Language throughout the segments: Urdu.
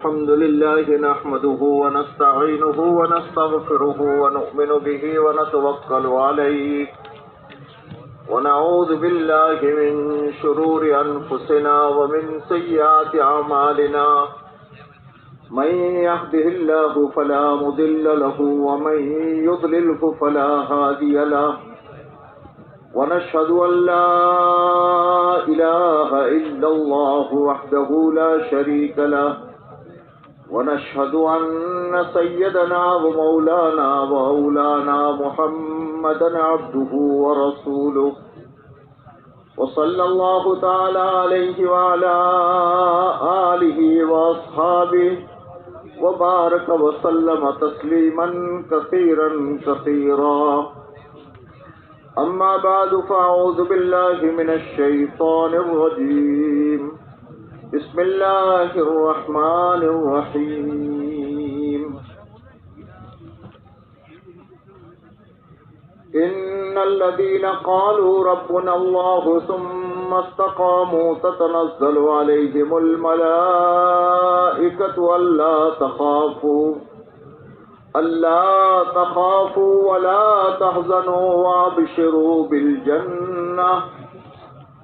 الحمد لله نحمده ونستعينه ونستغفره ونؤمن به ونتوكل عليه ونعوذ بالله من شرور أنفسنا ومن سيئات أعمالنا من يهده الله فلا مضل له ومن يضلله فلا هادي له ونشهد أن لا إله إلا الله وحده لا شريك له ونشهد أن سيدنا ومولانا وأولانا محمدا عبده ورسوله وصلى الله تعالى عليه وعلى آله وأصحابه وبارك وسلم تسليما كثيرا كثيرا أما بعد فأعوذ بالله من الشيطان الرجيم بسم الله الرحمن الرحيم إن الذين قالوا ربنا الله ثم استقاموا تتنزل عليهم الملائكة ألا تخافوا ولا تحزنوا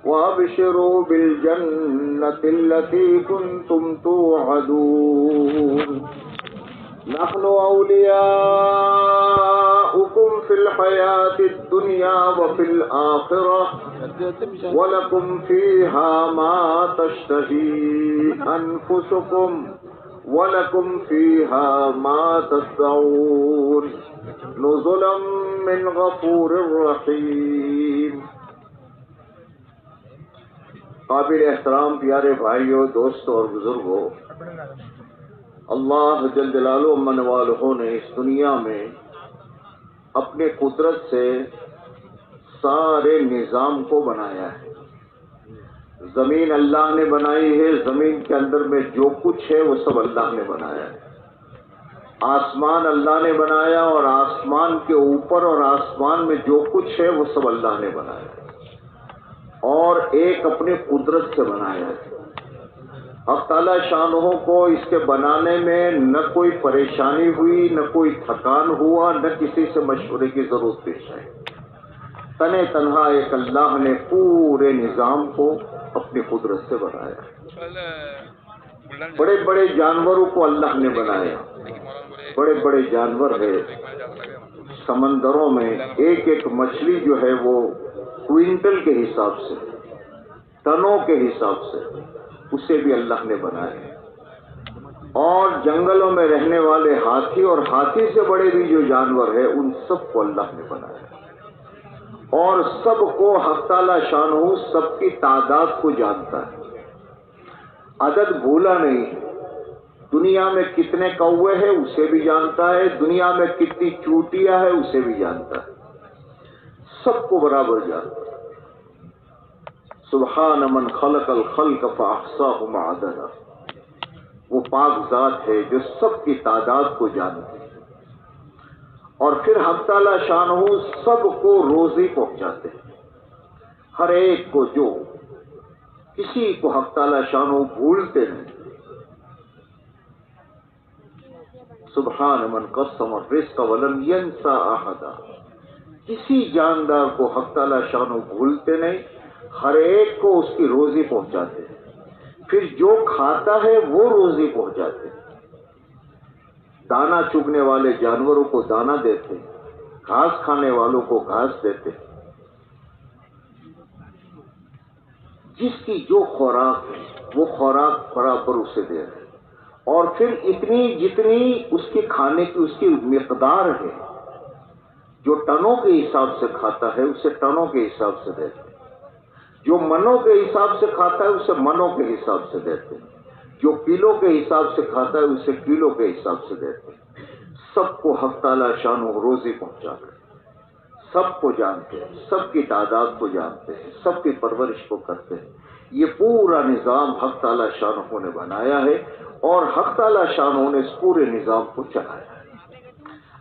وابشروا بالجنة التي كنتم توعدون نحن أولياؤكم في الحياة الدنيا وفي الآخرة ولكم فيها ما تشتهي أنفسكم ولكم فيها ما تدعون نزلا من غفور رحيم. قابل احترام پیارے بھائیوں، دوستوں اور بزرگوں، اللہ جل جلالہ و من والہ نے اس دنیا میں اپنے قدرت سے سارے نظام کو بنایا ہے. زمین اللہ نے بنائی ہے، زمین کے اندر میں جو کچھ ہے وہ سب اللہ نے بنایا ہے. آسمان اللہ نے بنایا اور آسمان کے اوپر اور آسمان میں جو کچھ ہے وہ سب اللہ نے بنایا ہے اور ایک اپنے قدرت سے بنایا ہے. حق تعالی شانہ کو اس کے بنانے میں نہ کوئی پریشانی ہوئی، نہ کوئی تھکان ہوا، نہ کسی سے مشورے کی ضرورت پیش آئی. تنے تنہا ایک اللہ نے پورے نظام کو اپنی قدرت سے بنایا. بڑے بڑے جانوروں کو اللہ نے بنایا. بڑے بڑے جانور ہے سمندروں میں، ایک ایک مچھلی جو ہے وہ کوئنٹل کے حساب سے، ٹنوں کے حساب سے اسے بھی اللہ نے بنایا. اور جنگلوں میں رہنے والے ہاتھی اور ہاتھی سے بڑے بھی جو جانور ہے ان سب کو اللہ نے بنایا اور سب کو حق تعالی شانہ سب کی تعداد کو جانتا ہے، عدد بھولا نہیں. دنیا میں کتنے کوے ہیں اسے بھی جانتا ہے، دنیا میں کتنی چوٹیاں ہیں اسے بھی جانتا ہے، سب کو برابر جانتا ہے. سبحان من خلق الخلق فاحصاهم عددا، وہ پاک ذات ہے جو سب کی تعداد کو جانتی ہے. اور پھر حق تعالی شانہ سب کو روزی پہنچاتے ہیں، ہر ایک کو. جو کسی کو حق تعالی شانہ بھولتے نہیں. سبحان من قسم الرزق ولم ينسى احدا، کسی جاندار کو حق تعالی شانہ بھولتے نہیں، ہر ایک کو اس کی روزی پہنچاتے ہیں. پھر جو کھاتا ہے وہ روزی پہنچاتے ہیں. دانا چگنے والے جانوروں کو دانا دیتے، گھاس کھانے والوں کو گھاس دیتے. جس کی جو خوراک ہے وہ خوراک برابر اسے دے رہے. اور پھر اتنی جتنی اس کی کھانے کی اس کی مقدار ہے، جو ٹنوں کے حساب سے کھاتا ہے اسے ٹنوں کے حساب سے دیتے، جو منوں کے حساب سے کھاتا ہے اسے منوں کے حساب سے دیتے، جو کلو کے حساب سے کھاتا ہے اسے کلو کے حساب سے دیتے. سب کو حق تعالی شانہ روزی پہنچاتے ہیں، سب کو جانتے ہیں، سب کی تعداد کو جانتے ہیں، سب کی پرورش کو کرتے ہیں. یہ پورا نظام حق تعالی شانہ نے بنایا ہے اور حق تعالی شانہ نے اس پورے نظام کو چلایا ہے.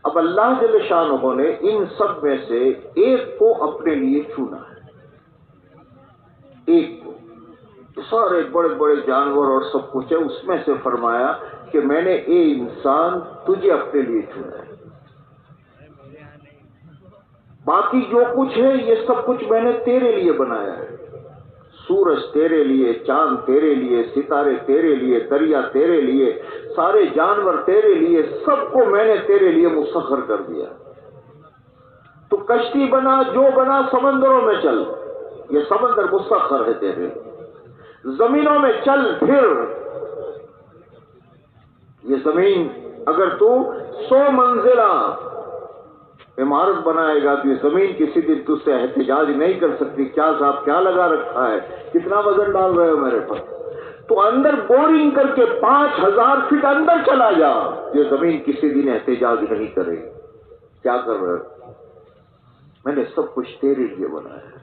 اب اللہ جل شانہ نے ان سب میں سے ایک کو اپنے لیے چنا ہے، ایک کو. سارے بڑے بڑے جانور اور سب کچھ ہے، اس میں سے فرمایا کہ میں نے اے انسان تجھے اپنے لیے چنا ہے، باقی جو کچھ ہے یہ سب کچھ میں نے تیرے لیے بنایا ہے، سورج تیرے لیے، چاند تیرے لیے، ستارے تیرے لیے، دریا تیرے لیے، سارے جانور تیرے لیے، سب کو میں نے تیرے لیے مسخر کر دیا۔ تو کشتی بنا، جو بنا، سمندروں میں چل، یہ سمندر مسخر ہے تیرے لیے، زمینوں میں چل پھر، یہ زمین اگر تو 100 منزلہ عمارت بنائے گا تو یہ زمین کسی دن تجھ سے احتجاج نہیں کر سکتی، کیا صاحب کیا لگا رکھا ہے، کتنا وزن ڈال رہے ہو میرے پر، تو اندر بورنگ کر کے 5000 فٹ اندر چلا جا، یہ زمین کسی دن احتجاج نہیں کرے گی، کیا کر رہے ہو، میں نے سب کچھ تیرے لیے بنایا ہے۔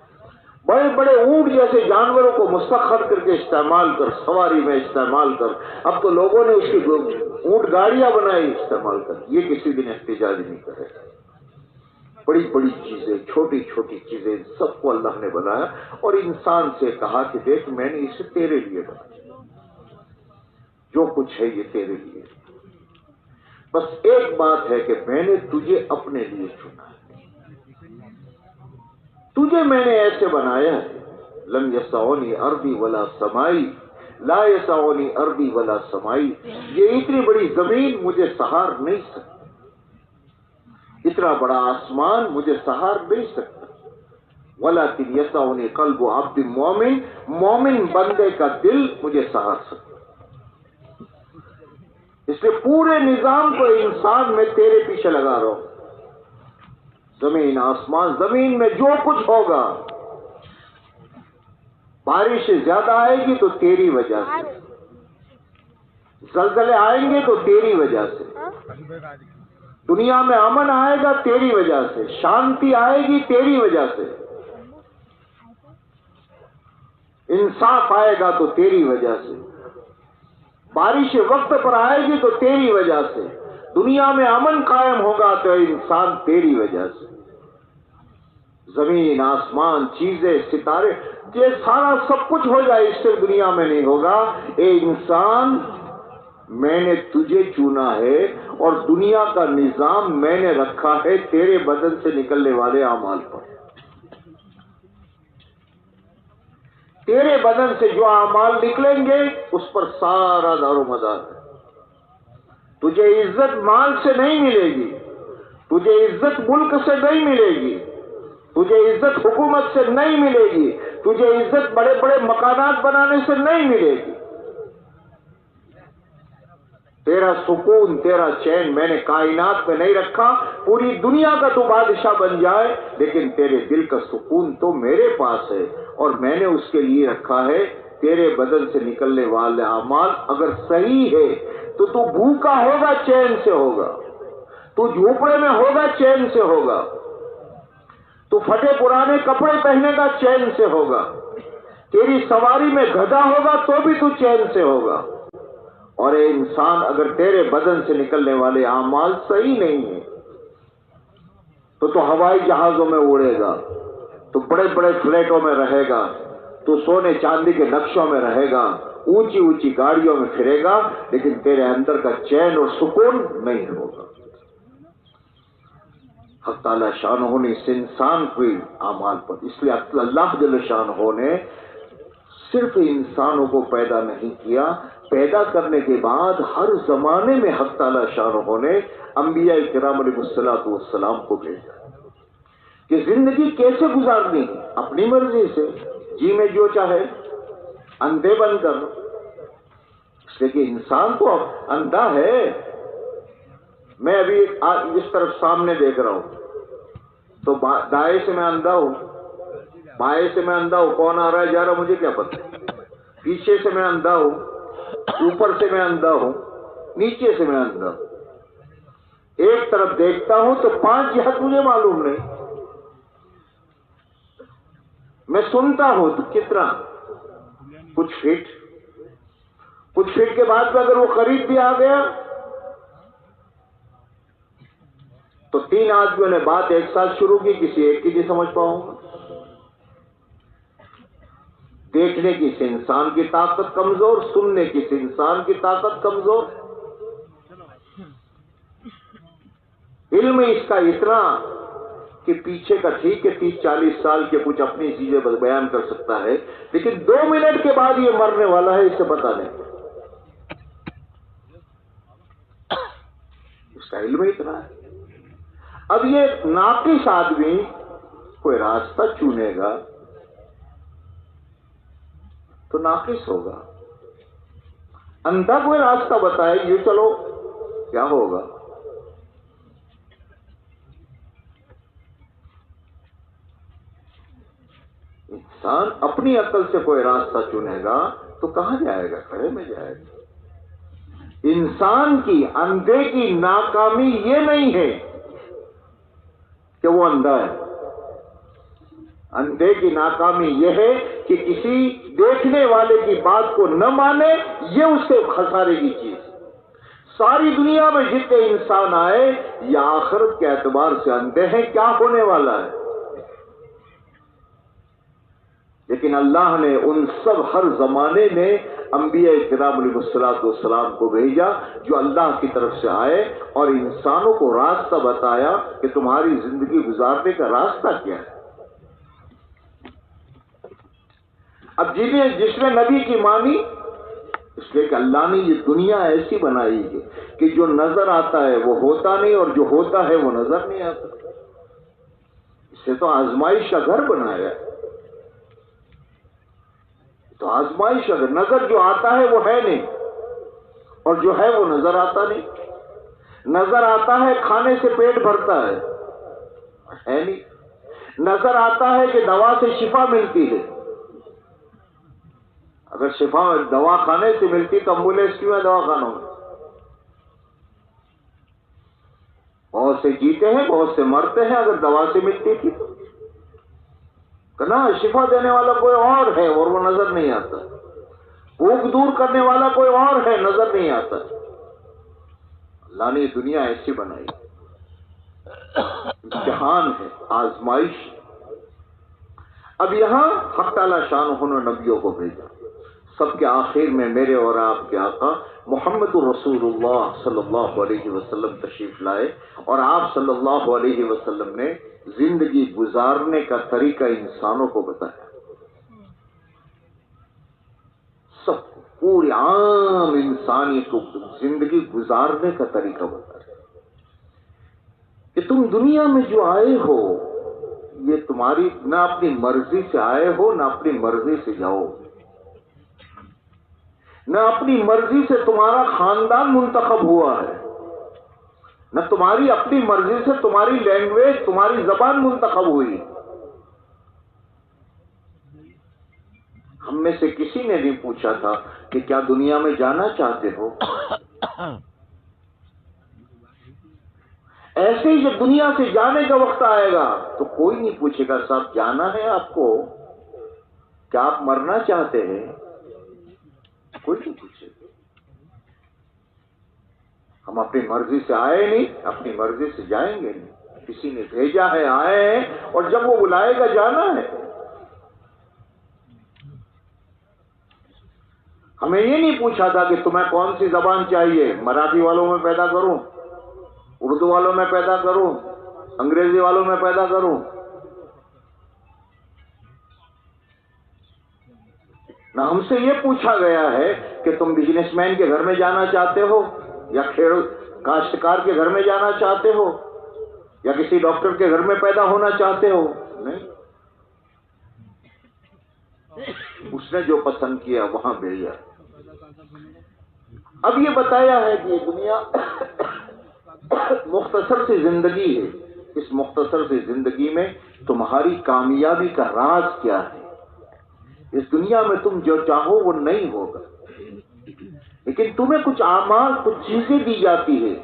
بڑے بڑے اونٹ جیسے جانوروں کو مسخر کر کے استعمال کر، سواری میں استعمال کر، اب تو لوگوں نے اس کی اونٹ گاڑیاں بنائی استعمال کر، یہ کسی دن احتجاج نہیں کرے گا۔ بڑی بڑی چیزیں، چھوٹی چھوٹی چیزیں، سب کو اللہ نے بنایا اور انسان سے کہا کہ دیکھ میں نے اسے تیرے لیے بنایا، جو کچھ ہے یہ تیرے لیے، بس ایک بات ہے کہ میں نے تجھے اپنے لیے چنا ہے، تجھے میں نے ایسے بنایا ہے، لم یسعنی ارضی ولا سمائی، لا یسعنی ارضی ولا سمائی، یہ اتنی بڑی زمین مجھے سہار نہیں سکتی، اتنا بڑا آسمان مجھے سہار نہیں سکتا، ولیکن یسعنی قلب عبد مومن، مومن بندے کا دل مجھے سہار سکتا، اس لیے پورے نظام کو انسان میں تیرے پیچھے لگا رہا ہوں، زمین آسمان، زمین میں جو کچھ ہوگا، بارش زیادہ آئے گی تو تیری وجہ سے، زلزلے آئیں گے تو تیری وجہ سے، دنیا میں امن آئے گا تیری وجہ سے، شانتی آئے گی تیری وجہ سے، انصاف آئے گا تو تیری وجہ سے، بارش وقت پر آئے گی تو تیری وجہ سے، دنیا میں امن قائم ہوگا تو انسان تیری وجہ سے، زمین آسمان چیزیں ستارے یہ سارا سب کچھ ہو جائے، اس سے دنیا میں نہیں ہوگا، اے انسان میں نے تجھے چنا ہے اور دنیا کا نظام میں نے رکھا ہے تیرے بدن سے نکلنے والے اعمال پر، تیرے بدن سے جو اعمال نکلیں گے اس پر سارا دار و مدار ہے، تجھے عزت مال سے نہیں ملے گی، تجھے عزت ملک سے نہیں ملے گی، تجھے عزت حکومت سے نہیں ملے گی، تجھے عزت بڑے بڑے مکانات بنانے سے نہیں ملے گی، تیرا سکون تیرا چین میں نے کائنات میں نہیں رکھا، پوری دنیا کا تو بادشاہ بن جائے لیکن تیرے دل کا سکون تو میرے پاس ہے، اور میں نے اس کے لیے رکھا ہے تیرے بدن سے نکلنے والے اعمال اگر صحیح ہے تو تو بھوکا ہوگا چین سے ہوگا، تو جھوپڑے میں ہوگا چین سے ہوگا، تو پھٹے پرانے کپڑے پہنے گا چین سے ہوگا، تیری سواری میں گدھا ہوگا تو بھی تو چین سے ہوگا، اور اے انسان اگر تیرے بدن سے نکلنے والے اعمال صحیح نہیں ہیں تو ہوائی جہازوں میں اڑے گا، تو بڑے بڑے فلیٹوں میں رہے گا، تو سونے چاندی کے نقشوں میں رہے گا، اونچی اونچی گاڑیوں میں پھرے گا، لیکن تیرے اندر کا چین اور سکون نہیں ہوگا۔ حق تعالی شانہ نے اس انسان کو اعمال پر، اس لیے اللہ جل شانہ نے صرف انسانوں کو پیدا نہیں کیا، پیدا کرنے کے بعد ہر زمانے میں حق تعالی شانہ نے انبیاء کرام علیہ الصلوۃ والسلام کو بھیجا کہ زندگی کیسے گزارنی ہے، اپنی مرضی سے، جی میں جو چاہے، اندھے بن کر، اس لیے کہ انسان تو اندھا ہے، میں ابھی اس طرف سامنے دیکھ رہا ہوں تو دائیں سے میں اندھا ہوں، بائیں سے میں اندھا ہوں، کون آ رہا ہے جا رہا مجھے کیا پتہ، پیچھے سے میں اندھا ہوں، اوپر سے میں اندھا ہوں، نیچے سے میں اندھا ہوں، ایک طرف دیکھتا ہوں تو 5 جہت مجھے معلوم نہیں، میں سنتا ہوں تو کتنا، کچھ فٹ کے بعد میں اگر وہ قریب بھی آ گیا تو 3 آدمیوں نے بات ایک ساتھ شروع کی، کسی ایک کی نہیں سمجھ پاؤں گا، دیکھنے کی سے انسان کی طاقت کمزور، سننے کی سے انسان کی طاقت کمزور. علم اس کا اتنا کہ پیچھے کا ٹھیک ہے 30-40 سال کے کچھ اپنی چیزیں بیان کر سکتا ہے، لیکن 2 منٹ کے بعد یہ مرنے والا ہے، اسے پتا نہیں. اس کا علم اتنا ہے. اب یہ ناقص آدمی کوئی راستہ چنے گا تو ناقص ہوگا. اندھا کوئی راستہ بتائے یہ چلو کیا ہوگا. انسان اپنی عقل سے کوئی راستہ چنے گا تو کہاں جائے گا؟ کھڑے میں جائے گا. انسان کی اندھے کی ناکامی یہ نہیں ہے کہ وہ اندھا ہے. اندھے کی ناکامی یہ ہے کہ کسی دیکھنے والے کی بات کو نہ مانے، یہ اس کے خسارے کی چیز. ساری دنیا میں جتنے انسان آئے یہ آخرت کے اعتبار سے اندھے ہیں کیا ہونے والا ہے. لیکن اللہ نے ان سب ہر زمانے میں انبیاء کرام علیہ الصلوۃ والسلام کو بھیجا جو اللہ کی طرف سے آئے اور انسانوں کو راستہ بتایا کہ تمہاری زندگی گزارنے کا راستہ کیا ہے. اب جس نے نبی کی مانی، اس لیے کہ اللہ نے یہ دنیا ایسی بنائی ہے کہ جو نظر آتا ہے وہ ہوتا نہیں اور جو ہوتا ہے وہ نظر نہیں آتا. اسے تو آزمائش کا گھر بنایا ہے. تو آزمائش کا گھر، نظر جو آتا ہے وہ ہے نہیں اور جو ہے وہ نظر آتا نہیں. نظر آتا ہے کھانے سے پیٹ بھرتا ہے نہیں. نظر آتا ہے کہ دوا سے شفا ملتی ہے. اگر شفا دوا کھانے سے ملتی تو ایمبولینس کیوں ہے دوا خانوں میں؟ بہت سے جیتے ہیں بہت سے مرتے ہیں. اگر دوا سے ملتی تھی تو نا شفا دینے والا کوئی اور ہے اور وہ نظر نہیں آتا. بھوک دور کرنے والا کوئی اور ہے، نظر نہیں آتا. اللہ نے یہ دنیا ایسی بنائی، امتحان ہے، آزمائش. اب یہاں حق تعالی شانہ نے نبیوں کو بھیجا. سب کے آخر میں میرے اور آپ کے آقا محمد رسول اللہ صلی اللہ علیہ وسلم تشریف لائے اور آپ صلی اللہ علیہ وسلم نے زندگی گزارنے کا طریقہ انسانوں کو بتایا. سب کو، پوری عام انسانیت کو زندگی گزارنے کا طریقہ بتایا کہ تم دنیا میں جو آئے ہو یہ تمہاری نہ اپنی مرضی سے آئے ہو نہ اپنی مرضی سے جاؤ. نہ اپنی مرضی سے تمہارا خاندان منتخب ہوا ہے، نہ تمہاری اپنی مرضی سے تمہاری لینگویج، تمہاری زبان منتخب ہوئی. ہم میں سے کسی نے نہیں پوچھا تھا کہ کیا دنیا میں جانا چاہتے ہو. ایسے ہی جب دنیا سے جانے کا وقت آئے گا تو کوئی نہیں پوچھے گا صاحب جانا ہے آپ کو، کیا آپ مرنا چاہتے ہیں؟ کوئی نہیں پوچھے. ہم اپنی مرضی سے آئے نہیں، اپنی مرضی سے جائیں گے نہیں. کسی نے بھیجا ہے، آئے ہیں، اور جب وہ بلائے گا جانا ہے. ہمیں یہ نہیں پوچھا تھا کہ تمہیں کون سی زبان چاہیے، مراٹھی والوں میں پیدا کروں، اردو والوں میں پیدا کروں، انگریزی والوں میں پیدا کروں. نہ ہم سے یہ پوچھا گیا ہے کہ تم بزنس مین کے گھر میں جانا چاہتے ہو یا کاشتکار کے گھر میں جانا چاہتے ہو یا کسی ڈاکٹر کے گھر میں پیدا ہونا چاہتے ہو. نہیں، اس نے جو پسند کیا وہاں بھیجا. اب یہ بتایا ہے کہ یہ دنیا مختصر سی زندگی ہے. اس مختصر سی زندگی میں تمہاری کامیابی کا راز کیا ہے؟ اس دنیا میں تم جو چاہو وہ نہیں ہوگا، لیکن تمہیں کچھ اعمال، کچھ چیزیں دی جاتی ہے.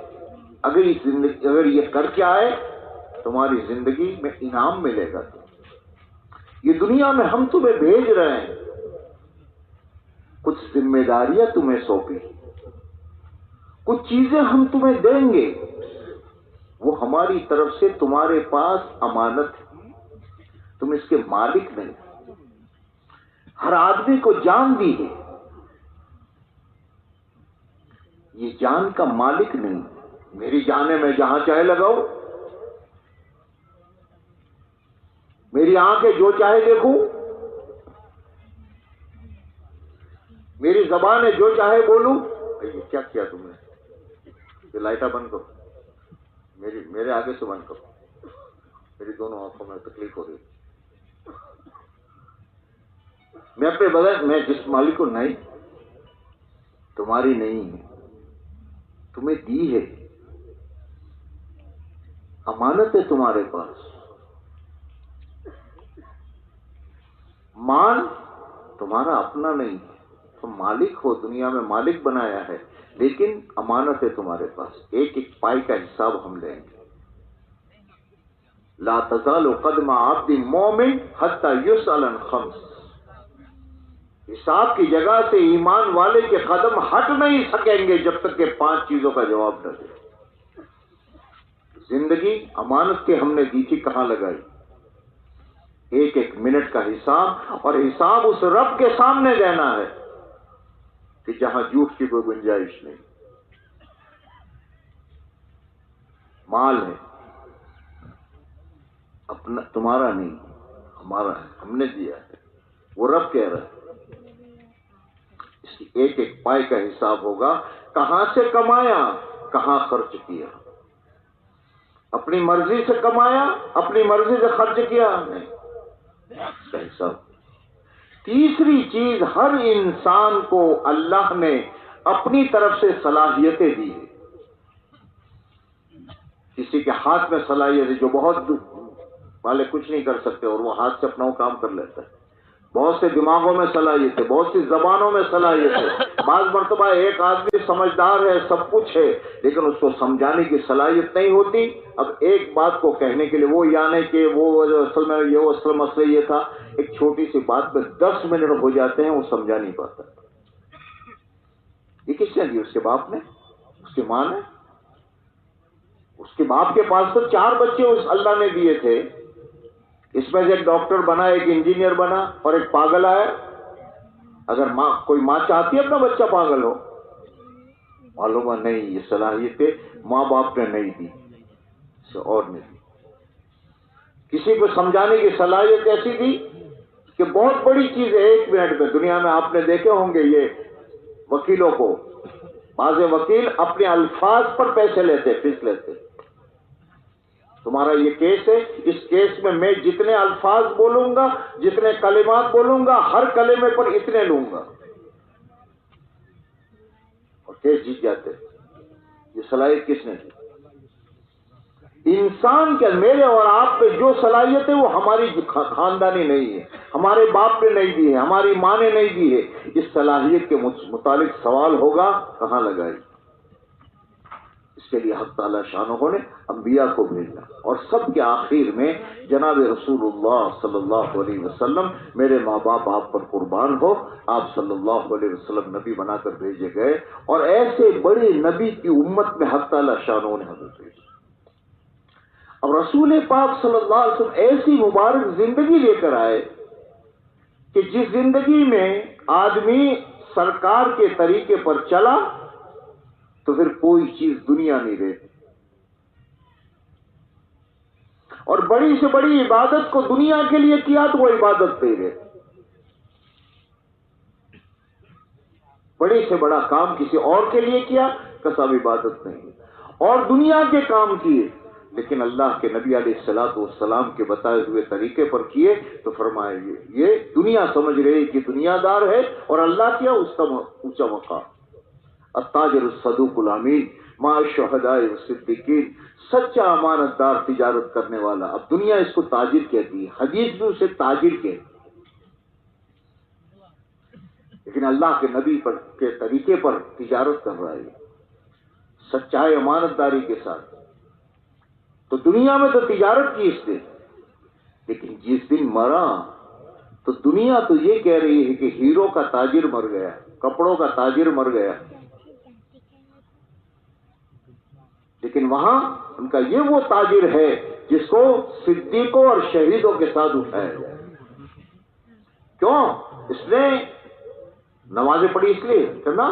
اگر یہ کر کے آئے تمہاری زندگی میں انعام ملے گا. یہ دنیا میں ہم تمہیں بھیج رہے ہیں، کچھ ذمہ داریاں تمہیں سونپی، کچھ چیزیں ہم تمہیں دیں گے، وہ ہماری طرف سے تمہارے پاس امانت ہے، تم اس کے مالک نہیں. ہر آدمی کو جان دی ہے. یہ جان کا مالک نہیں. میری جان ہے، میں جہاں چاہے لگاؤں. میری آنکھیں جو چاہے دیکھوں. میری زبان ہے جو چاہے بولوں. یہ کیا کیا تم نے؟ یہ لائٹیں بند کرو. میرے آگے سے بند کرو. میری دونوں آنکھوں میں تکلیف ہو رہی. میں اپنے بغیر، میں جس مالک کو نہیں، تمہاری نہیں ہے، تمہیں دی ہے، امانت ہے تمہارے پاس. مال تمہارا اپنا نہیں ہے، تم مالک ہو، دنیا میں مالک بنایا ہے، لیکن امانت ہے تمہارے پاس. ایک ایک پائی کا حساب ہم لیں گے. لا تزال قدم عبد مومن حتی یسأل عن خمس. حساب کی جگہ سے ایمان والے کے قدم ہٹ نہیں سکیں گے جب تک کہ 5 چیزوں کا جواب نہ دے. زندگی امانت کے ہم نے دی تھی، کہاں لگائی؟ ایک ایک منٹ کا حساب، اور حساب اس رب کے سامنے دینا ہے کہ جہاں جھوٹ کی کوئی گنجائش نہیں. مال ہے اپنا، تمہارا نہیں، ہمارا ہے، ہم نے دیا ہے. وہ رب کہہ رہا ہے اس کی ایک ایک پائی کا حساب ہوگا. کہاں سے کمایا، کہاں خرچ کیا. اپنی مرضی سے کمایا، اپنی مرضی سے خرچ کیا نہیں، اس کا حساب. تیسری چیز، ہر انسان کو اللہ نے اپنی طرف سے صلاحیتیں دی ہیں. کسی کے ہاتھ میں صلاحیت ہے جو بہت والے کچھ نہیں کر سکتے، اور وہ ہاتھ سے اپنا وہ کام کر لیتا ہے. بہت سے دماغوں میں صلاحیت ہے، بہت سی زبانوں میں صلاحیت ہے. بعض مرتبہ ایک آدمی سمجھدار ہے، سب کچھ ہے، لیکن اس کو سمجھانے کی صلاحیت نہیں ہوتی. اب ایک بات کو کہنے کے لیے وہ یعنی کہ وہ اصل میں یہ اصل مسئلہ یہ تھا، ایک چھوٹی سی بات پہ 10 منٹ ہو جاتے ہیں، وہ سمجھا نہیں پاتا. یہ کس نے دی؟ اس کے باپ نے، اس کی ماں نے. اس کے باپ کے پاس تو 4 بچے اس اللہ نے دیے تھے. اس میں سے ایک ڈاکٹر بنا، ایک انجینئر بنا، اور ایک پاگل آیا. اگر کوئی ماں چاہتی ہے اپنا بچہ پاگل ہو؟ معلوم ہے نہیں، یہ صلاحیتیں ماں باپ نے نہیں دی، اسے اور نے دی. کسی کو سمجھانے کی صلاحیت ایسی دی کہ بہت بڑی چیز ہے 1 منٹ میں. دنیا میں آپ نے دیکھے ہوں گے یہ وکیلوں کو، بعض وکیل اپنے الفاظ پر پیسے لیتے، فیس لیتے. تمہارا یہ کیس ہے، اس کیس میں میں جتنے الفاظ بولوں گا، جتنے کلمات بولوں گا، ہر کلمے پر اتنے لوں گا، اور کیس جیت جاتے. یہ صلاحیت کس نے دی؟ انسان کے، میرے اور آپ پہ جو صلاحیت ہے وہ ہماری خاندانی نہیں ہے، ہمارے باپ نے نہیں دی ہے، ہماری ماں نے نہیں دی ہے. اس صلاحیت کے متعلق سوال ہوگا کہاں لگائی. اس کے لیے حق تعالی شانہ نے انبیاء کو بھیجا، اور سب کے آخر میں جناب رسول اللہ صلی اللہ علیہ وسلم. میرے ماں باپ آپ پر قربان ہو، آپ صلی اللہ علیہ وسلم نبی بنا کر بھیجے گئے، اور ایسے بڑے نبی کی امت میں حق تعالی شانہ نے ہمیں بھیجا. اب رسول پاک صلی اللہ علیہ وسلم ایسی مبارک زندگی لے کر آئے کہ جس زندگی میں آدمی سرکار کے طریقے پر چلا تو پھر کوئی چیز دنیا نہیں رہتی. اور بڑی سے بڑی عبادت کو دنیا کے لیے کیا تو وہ عبادت نہیں رہتی. بڑے سے بڑا کام کسی اور کے لیے کیا تو سب عبادت نہیں. اور دنیا کے کام کیے لیکن اللہ کے نبی علیہ الصلوۃ والسلام کے بتائے ہوئے طریقے پر کیے تو فرمائے یہ دنیا سمجھ رہے کہ دنیا دار ہے، اور اللہ کیا اس کا اونچا مقام. التاجر الصدوق الامین مع الشہداء والصدیقین، سچا امانت دار تجارت کرنے والا. اب دنیا اس کو تاجر کہتی ہے، حدیث بھی اسے تاجر کہتی، لیکن اللہ کے نبی پر کے طریقے پر تجارت کر رہا ہے سچائی امانت داری کے ساتھ. تو دنیا میں تو تجارت کی اس نے، لیکن جس دن مرا تو دنیا تو یہ کہہ رہی ہے کہ ہیرو کا تاجر مر گیا، کپڑوں کا تاجر مر گیا، لیکن وہاں ان کا یہ وہ تاجر ہے جس کو صدیقوں اور شہیدوں کے ساتھ اٹھایا جائے. کیوں؟ اس نے نمازیں پڑھی اس لیے کرنا،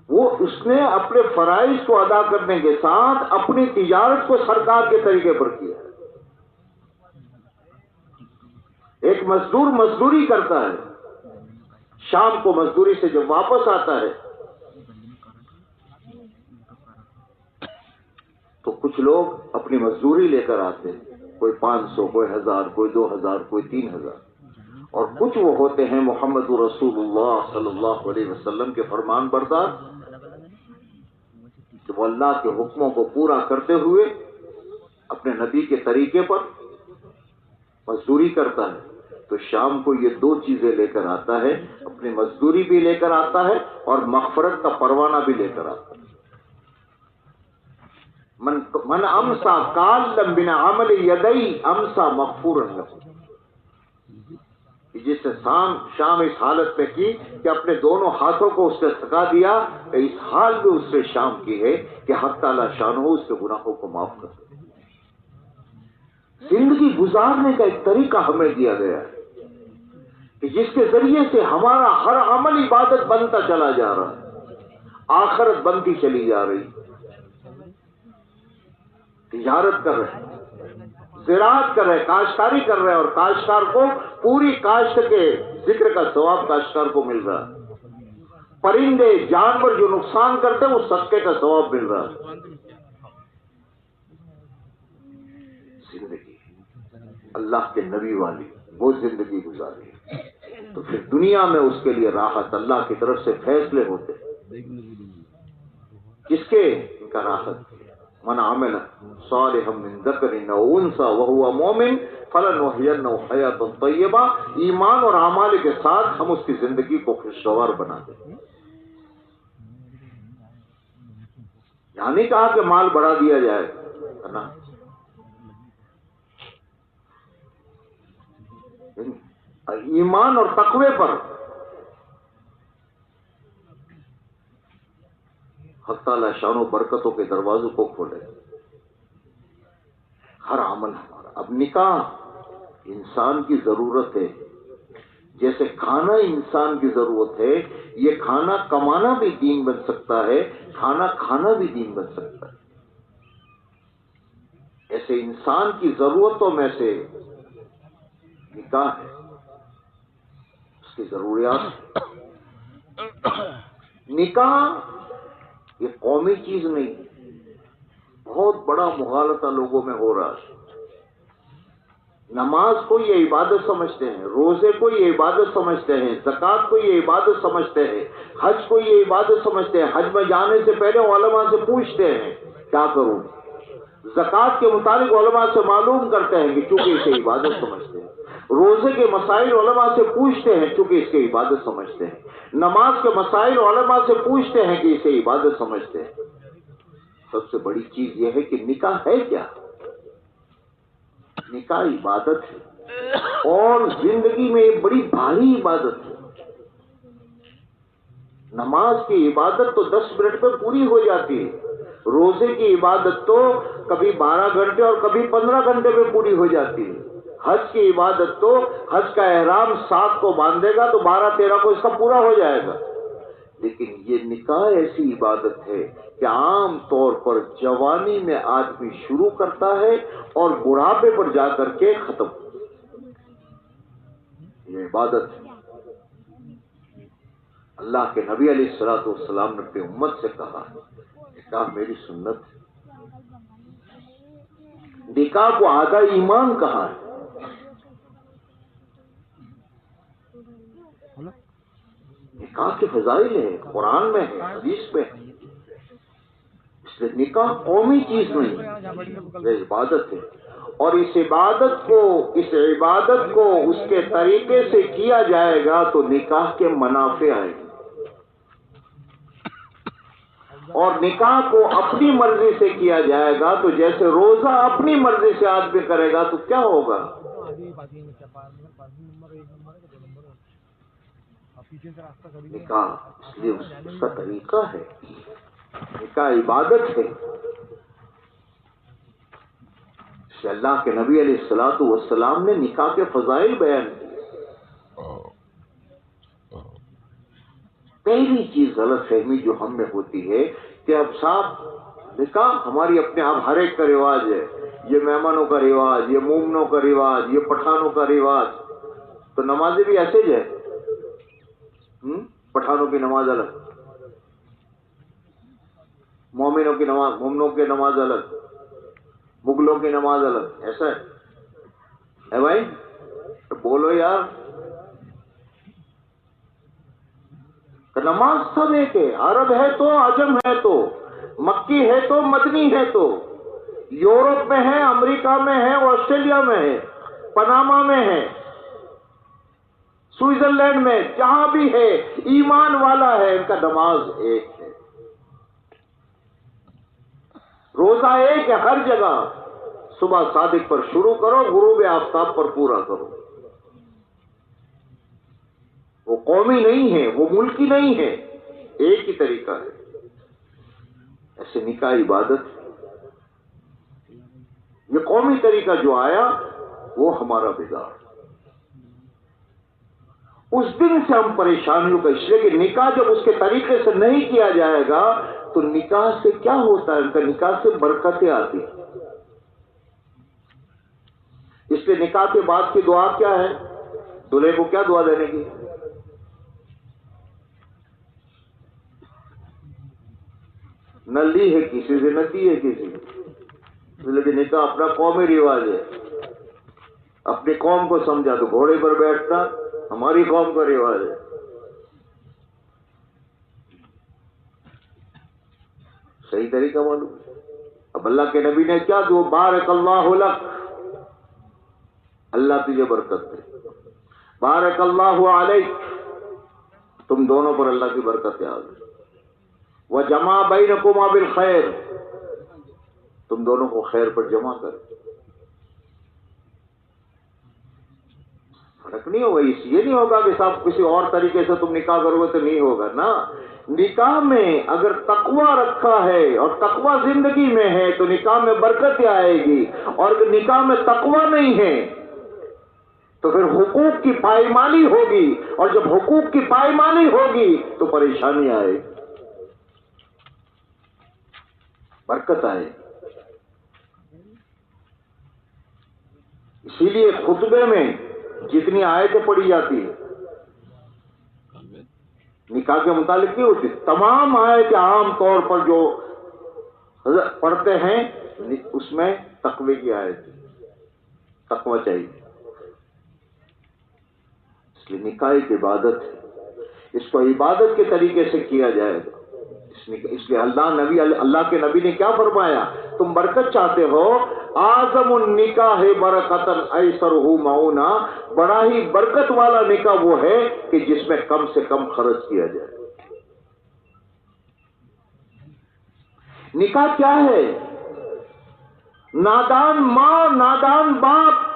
وہ اس نے اپنے فرائض کو ادا کرنے کے ساتھ اپنی تجارت کو سرکار کے طریقے پر کیا۔ ایک مزدور مزدوری کرتا ہے، شام کو مزدوری سے جب واپس آتا ہے تو کچھ لوگ اپنی مزدوری لے کر آتے ہیں، کوئی 500، کوئی 1000، کوئی 2000، کوئی 3000، اور کچھ وہ ہوتے ہیں محمد رسول اللہ صلی اللہ علیہ وسلم کے فرمان بردار، کہ وہ اللہ کے حکموں کو پورا کرتے ہوئے اپنے نبی کے طریقے پر مزدوری کرتا ہے۔ تو شام کو یہ دو چیزیں لے کر آتا ہے، اپنی مزدوری بھی لے کر آتا ہے اور مغفرت کا پروانہ بھی لے کر آتا ہے۔ من امسا کالم بن عمل یدئی امسا مغفورا لہ، جس نے شام اس حالت پہ کی کہ اپنے دونوں ہاتھوں کو اس نے تھکا دیا، اس حال میں اس نے شام کی ہے کہ حق تعالی شانہ اس کے گناہوں کو معاف کر دے۔ زندگی گزارنے کا ایک طریقہ ہمیں دیا گیا ہے کہ جس کے ذریعے سے ہمارا ہر عمل عبادت بنتا چلا جا رہا ہے، آخرت بنتی چلی جا رہی، تجارت کر رہے، زراعت کر رہے، کاشتکاری کر رہے، اور کاشتکار کو پوری کاشت کے ذکر کا ثواب کاشتکار کو مل رہا ہے، پرندے جانور جو نقصان کرتے وہ صدقے کا ثواب مل رہا ہے۔ زندگی اللہ کے نبی والی وہ زندگی گزاری، تو پھر دنیا میں اس کے لیے راحت، اللہ کی طرف سے فیصلے ہوتے، کس کے؟ ان کا راحت، من عمل صالحا من ذکر او انثى وهو مؤمن فلنحيينه حیاة طیبہ، ایمان اور اعمال کے ساتھ ہم اس کی زندگی کو خوشگوار بنا دیں۔ یہاں نہیں کہا کہ مال بڑھا دیا جائے، ہے نا، ایمان اور تقوی پر حق تعالی شان و برکتوں کے دروازوں کو کھولے، ہر عمل ہمارا۔ اب نکاح انسان کی ضرورت ہے، جیسے کھانا انسان کی ضرورت ہے، یہ کھانا کمانا بھی دین بن سکتا ہے، کھانا کھانا بھی دین بن سکتا ہے۔ ایسے انسان کی ضرورتوں میں سے نکاح ہے، اس کی ضروریات۔ نکاح یہ قومی چیز نہیں، بہت بڑا مغالطہ لوگوں میں ہو رہا ہے۔ نماز کو یہ عبادت سمجھتے ہیں، روزے کو یہ عبادت سمجھتے ہیں، زکوٰۃ کو یہ عبادت سمجھتے ہیں، حج کو یہ عبادت سمجھتے ہیں۔ حج میں جانے سے پہلے علماء سے پوچھتے ہیں کیا کروں، زکوٰۃ کے متعلق علماء سے معلوم کرتے ہیں کہ چونکہ اسے عبادت سمجھتے ہیں، روزے کے مسائل علماء سے پوچھتے ہیں چونکہ اس کی عبادت سمجھتے ہیں، نماز کے مسائل علماء سے پوچھتے ہیں کہ اسے عبادت سمجھتے ہیں۔ سب سے بڑی چیز یہ ہے کہ نکاح ہے کیا؟ نکاح عبادت ہے، اور زندگی میں ایک بڑی بھاری عبادت ہے۔ نماز کی عبادت تو 10 منٹ میں پوری ہو جاتی ہے، روزے کی عبادت تو کبھی 12 گھنٹے اور کبھی 15 گھنٹے میں پوری ہو جاتی ہے، حج کی عبادت تو حج کا احرام 7 کو باندھے گا تو 12-13 کو اس کا پورا ہو جائے گا۔ لیکن یہ نکاح ایسی عبادت ہے کہ عام طور پر جوانی میں آدمی شروع کرتا ہے اور بڑھاپے پر جا کر کے ختم ہوتا ہے۔ یہ عبادت ہے۔ اللہ کے نبی علیہ الصلوۃ والسلام نے اپنی امت سے کہا، نکاح میری سنت ہے۔ نکاح کو آدھا ایمان کہا ہے۔ نکاح کے فضائل ہیں، قرآن میں ہے، حدیث میں ہے، اس لیے نکاح قومی چیز نہیں، یہ عبادت ہے، اور اس عبادت کو اس کے طریقے سے کیا جائے گا تو نکاح کے منافع آئے گے، اور نکاح کو اپنی مرضی سے کیا جائے گا تو جیسے روزہ اپنی مرضی سے آدمی کرے گا تو کیا ہوگا؟ نکاح اس لیے اس کا طریقہ ہے، نکاح عبادت ہے۔ اس لیے اللہ کے نبی علیہ الصلوۃ والسلام نے نکاح کے فضائل بیان کیے۔ پہلی چیز غلط فہمی جو ہم میں ہوتی ہے کہ اب صاحب نکاح ہماری اپنے آپ ہر ایک کا رواج ہے، یہ مہمانوں کا رواج، یہ مومنوں کا رواج، یہ پٹھانوں کا رواج، تو نمازیں بھی ایسے ہی ہے۔ پٹھانوں کی نماز الگ، مومنوں کی نماز، مومنوں کی نماز الگ، مغلوں کی نماز الگ، ایسا ہے بھائی؟ تو بولو یار، نماز سب ایک ہے، عرب ہے تو عجم ہے تو، مکی ہے تو مدنی ہے تو، یورپ میں ہے، امریکہ میں ہے، آسٹریلیا میں ہے، پناما میں ہے، سوئٹزرلینڈ میں، جہاں بھی ہے ایمان والا ہے، ان کا نماز ایک ہے، روزہ ایک ہے ہر جگہ، صبح صادق پر شروع کرو، غروب آفتاب پر پورا کرو۔ وہ قومی نہیں ہے، وہ ملکی نہیں ہے، ایک ہی طریقہ ہے۔ ایسے نکاح عبادت، یہ قومی طریقہ جو آیا وہ ہمارا بگاڑ، اس دن سے ہم پریشانیوں کا، اس لیے کہ نکاح جب اس کے طریقے سے نہیں کیا جائے گا تو نکاح سے کیا ہوتا ہے؟ ان کا نکاح سے برکتیں آتی ہیں۔ اس لیے نکاح کے بعد کی دعا کیا ہے؟ دلہے کو کیا دعا دینے کی؟ نہ لی ہے کسی سے، نہ دی ہے کسی سے، لیکن نکاح اپنا قومی رواج ہے، اپنی قوم کو سمجھا تو گھوڑے پر بیٹھتا، ہماری قوم کا رواج ہے۔ صحیح طریقہ معلوم۔ اب اللہ کے نبی نے کیا دعا؟ بارک اللہ لک، اللہ تجھے برکت دے، بارک اللہ علیک، تم دونوں پر اللہ کی برکت آ گئی، وجمع بینکما بالخیر، تم دونوں کو خیر پر جمع کر۔ فرق نہیں ہوگا، اس یہ نہیں ہوگا کہ صاحب کسی اور طریقے سے تم نکاح کرو گے تو نہیں ہوگا نا۔ نکاح میں اگر تقوی رکھا ہے اور تقوی زندگی میں ہے تو نکاح میں برکت آئے گی، اور اگر نکاح میں تقوی نہیں ہے تو پھر حقوق کی پائمانی ہوگی، اور جب حقوق کی پائمانی ہوگی تو پریشانی آئے گی، برکت آئے گی۔ اسی لیے خطبے میں جتنی آیتیں پڑھی جاتی ہیں نکاح کے متعلق کی ہوتی، تمام آیتیں عام طور پر جو پڑھتے ہیں اس میں تقوی کی آیت، تقوی چاہیے۔ اس لیے نکاح ایک عبادت ہے، اس کو عبادت کے طریقے سے کیا جائے گا۔ اس لیے اللہ کے نبی نے کیا فرمایا؟ تم برکت چاہتے ہو، اعظم النکاح برکتن ایسرہ معونہ، بڑا ہی برکت والا نکاح وہ ہے کہ جس میں کم سے کم خرچ کیا جائے۔ نکاح کیا ہے؟ نادان ماں، نادان باپ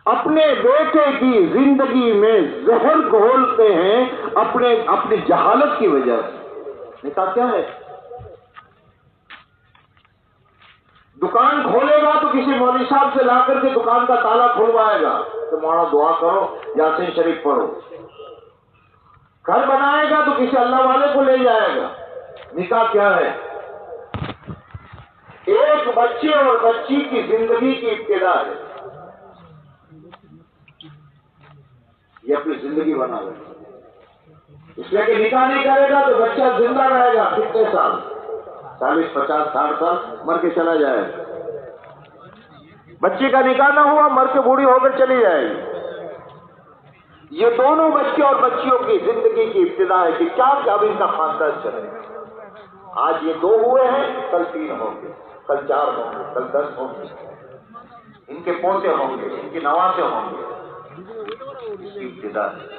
اپنے بیٹے کی زندگی میں زہر گھولتے ہیں اپنی جہالت کی وجہ سے۔ نکاح کیا ہے؟ دکان کھولے گا تو کسی مولوی صاحب سے لا کر کے دکان کا تالا کھلوائے گا کہ مولانا دعا کرو، یاسین شریف پڑھو۔ گھر بنائے گا تو کسی اللہ والے کو لے جائے گا۔ نکاح کیا ہے؟ ایک بچے اور بچی کی زندگی کی ابتدا ہے، یہ اپنی زندگی بنا لے، اس لیے کہ نکاح نہیں کرے گا تو بچہ زندہ رہے گا کتنے سال؟ 40 50 60 سال مر کے چلا جائے گا۔ بچی کا نکاح نہ ہوا، مر کے بوڑھی ہو کر چلی جائے گی۔ یہ دونوں بچے اور بچیوں کی زندگی کی ابتدا ہے کہ کیا اب ان کا خاندان چلے گا۔ آج یہ 2 ہوئے ہیں، کل 3 ہوں گے، کل 4 ہوں گے، کل 10 ہوں گے، ان کے پوتے ہوں گے، ان کے نواسے ہوں گے، اس کی ابتدا ہے۔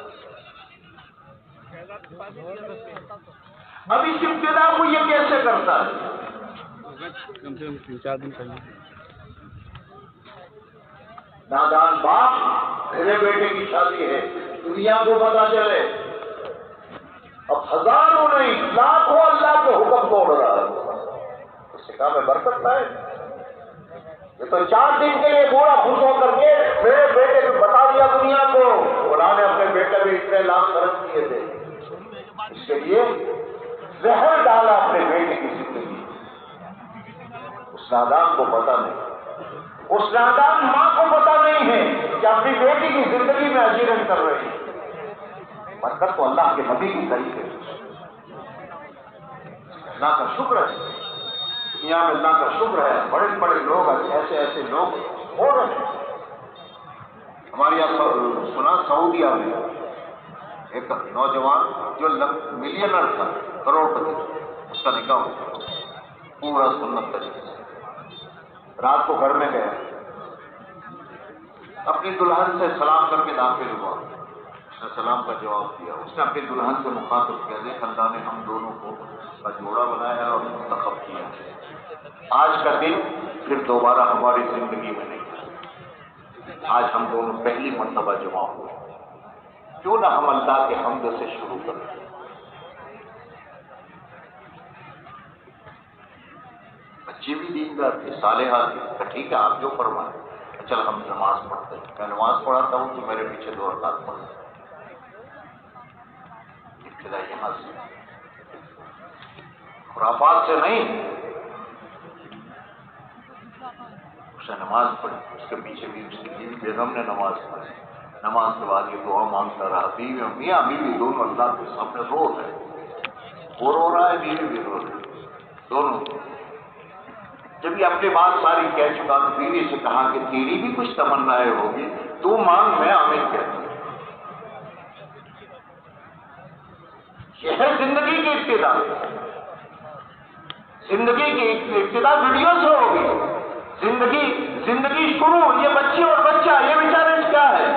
اب اس ابتدا کو یہ کیسے کرتا ہے؟ کم سے کم 3-4 دن پہلے نادان باپ، میرے بیٹے کی شادی ہے، دنیا کو پتا چلے، اب ہزاروں نہیں لاکھوں اللہ کے حکم توڑ رہا ہے، اس سے کام میں برکت پائے۔ یہ تو 4 دن کے لیے بوڑھا خوش ہو کر کے میرے بیٹے کو بتا دیا دنیا کو، فلاں نے اپنے بیٹے میں اتنے لاکھ خرچ کیے تھے، اس کے لیے زہر ڈالا اپنے بیٹے کی زندگی میں۔ اس نادان کو پتا نہیں، اس نادان ماں کو پتا نہیں ہے کہ اپنی بیٹی کی زندگی میں اجیرن کر رہی ہے۔ برکت تو اللہ کے نبی کی طریق ہے، اللہ کا شکر ہے، دنیا میں اللہ کا شکر ہے، بڑے بڑے لوگ ایسے ایسے لوگ ہو رہے ہیں۔ ہمارے یہاں سنا سعودیہ میں ایک نوجوان جو ملینر تھا، کروڑ پتی، اس کا نکاح ہوا پورا سنت طریقے سے۔ رات کو گھر میں گیا، اپنی دلہن سے سلام کر کے داخل ہوا، اس نے سلام کا جواب دیا، اس نے اپنی دلہن سے مخاطب کیا، دیکھ اللہ نے ہم دونوں کو کا جوڑا بنایا ہے اور منتخب کیا ہے، آج کا دن پھر دوبارہ ہماری زندگی میں نہیں، آج ہم دونوں پہلی مرتبہ جمع ہوئے، کیوں نہ ہم اللہ کے حمد سے شروع کریں۔ بچے بھی دیندار تھے، صالحہ تھے، ٹھیک ہے آپ جو فرمائیں، چل ہم نماز پڑھتے ہیں، میں نماز پڑھاتا ہوں تو میرے پیچھے 2 رکعت پڑھ، ابتدا یہاں سے، خرافات سے نہیں۔ اس نے نماز پڑھی، اس کے پیچھے بھی اس کی بیوی بیگم نے نماز پڑھی، نماز کے بعد یہ دعا مانگتا رہا، بیوی میاں بیوی دونوں اللہ کے سامنے رو رہے، وہ رو رہا ہے، بیوی بھی رو رہی، دونوں۔ جب یہ اپنی بات ساری کہہ چکا تو بیوی سے کہا کہ تیری بھی کچھ تمنائیں ہوگی، تو مانگ، میں آمین کہتی ہوں۔ یہ ہے زندگی کی ابتدا، زندگی کی ابتدا ویڈیو سے ہوگی، زندگی شروع، یہ بچی اور بچہ، یہ بیچارے کیا ہے؟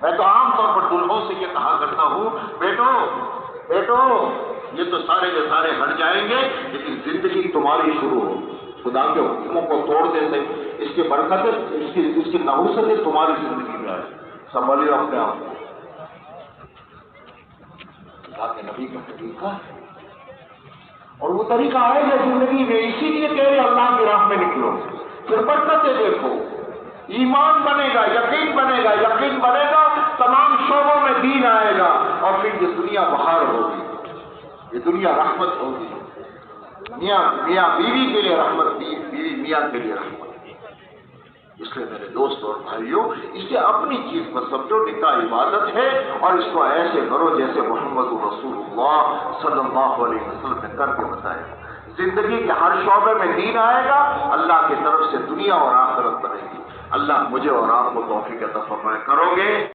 میں تو عام طور پر دلہوں سے یہ کہا کرتا ہوں، بیٹو یہ تو سارے کے سارے ہٹ جائیں گے لیکن زندگی تمہاری شروع ہو، خدا کے حکموں کو توڑنے سے اس کی برکتیں، اس کی نحوستیں تمہاری زندگی میں آئے، سنبھالیے اپنے آپ کو۔ اللہ کے نبی کا طریقہ ہے اور وہ طریقہ آئے گا زندگی میں، اسی لیے کہہ رہے اللہ کی راہ میں نکلو، پھر برکتیں دیکھو، ایمان بنے گا، یقین بنے گا، یقین بنے گا، تمام شعبوں میں دین آئے گا اور پھر یہ دنیا بہار ہوگی، یہ دنیا رحمت ہوگی، میاں بیوی کے لیے رحمت، بیوی میاں کے لیے رحمت۔ اس لیے میرے دوست اور بھائیوں، اسے اپنی چیز پر سمجھو، نکاح عبادت ہے اور اس کو ایسے کرو جیسے محمد رسول اللہ صلی اللہ علیہ وسلم نے کر کے بتایا۔ زندگی کے ہر شعبے میں دین آئے گا، اللہ کی طرف سے دنیا اور آخرت بنے گی۔ اللہ مجھے اور آپ کو توفیق عطا فرمائے، کرو گے